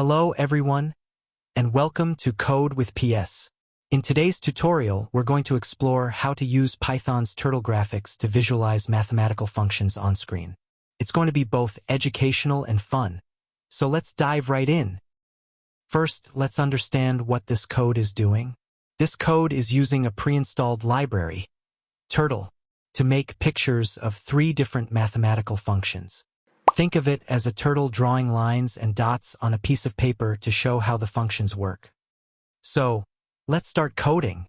Hello everyone, and welcome to Code with PS. In today's tutorial, we're going to explore how to use Python's turtle graphics to visualize mathematical functions on screen. It's going to be both educational and fun, so let's dive right in. First, let's understand what this code is doing. This code is using a pre-installed library, Turtle, to make pictures of 3 different mathematical functions. Think of it as a turtle drawing lines and dots on a piece of paper to show how the functions work. So, let's start coding.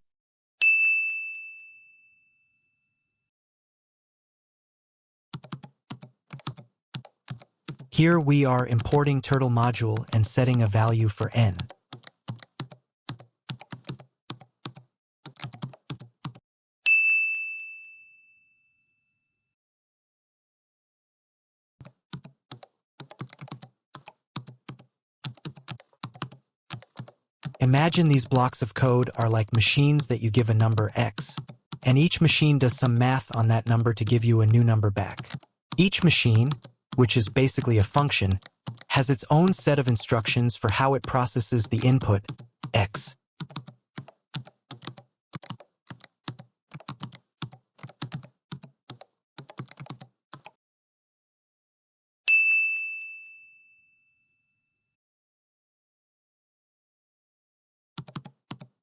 Here we are importing turtle module and setting a value for n. Imagine these blocks of code are like machines that you give a number x, and each machine does some math on that number to give you a new number back. Each machine, which is basically a function, has its own set of instructions for how it processes the input, x.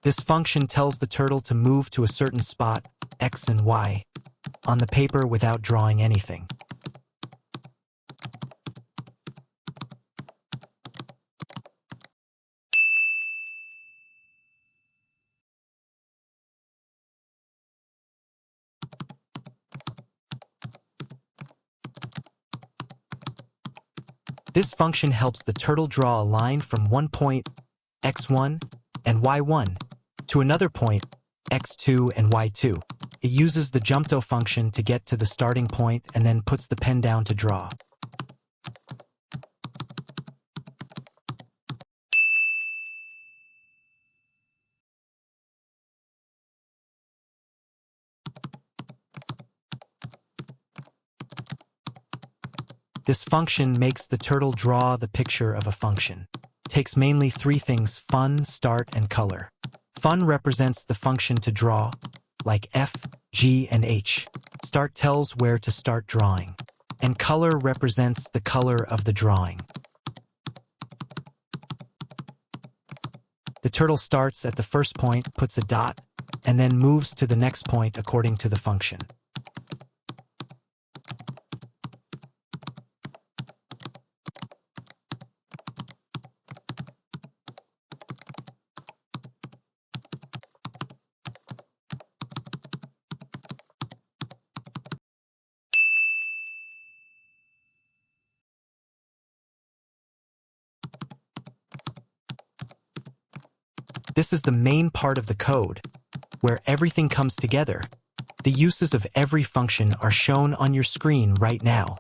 This function tells the turtle to move to a certain spot, x and y, on the paper without drawing anything. This function helps the turtle draw a line from one point, x1 and y1, to another point, x2 and y2. It uses the jumpto function to get to the starting point and then puts the pen down to draw. This function makes the turtle draw the picture of a function. It takes mainly 3 things: fun, start, and color. Fun represents the function to draw, like f, g, and h. Start tells where to start drawing. And color represents the color of the drawing. The turtle starts at the first point, puts a dot, and then moves to the next point according to the function. This is the main part of the code, where everything comes together. The uses of every function are shown on your screen right now.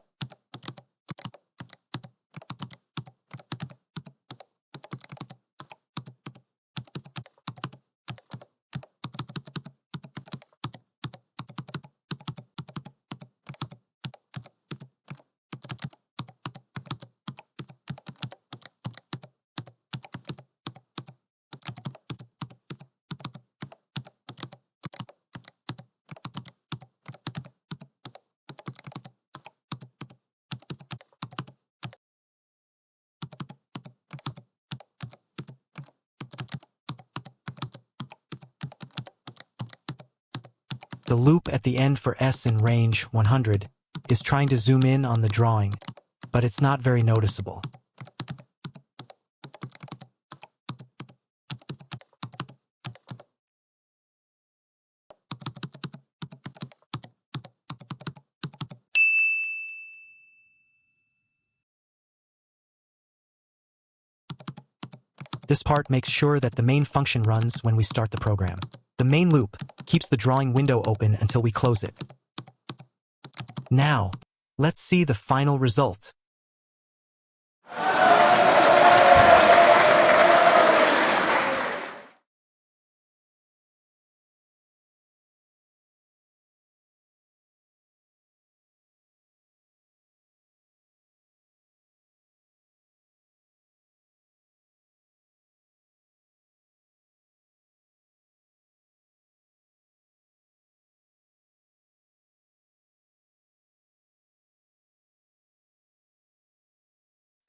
The loop at the end for s in range 100 is trying to zoom in on the drawing, but it's not very noticeable. This part makes sure that the main function runs when we start the program. The main loop keeps the drawing window open until we close it. Now, let's see the final result.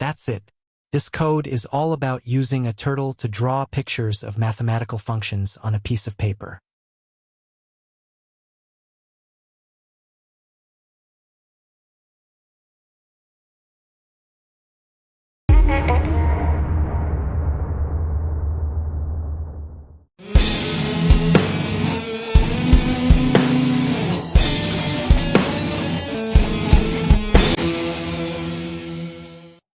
That's it. This code is all about using a turtle to draw pictures of mathematical functions on a piece of paper.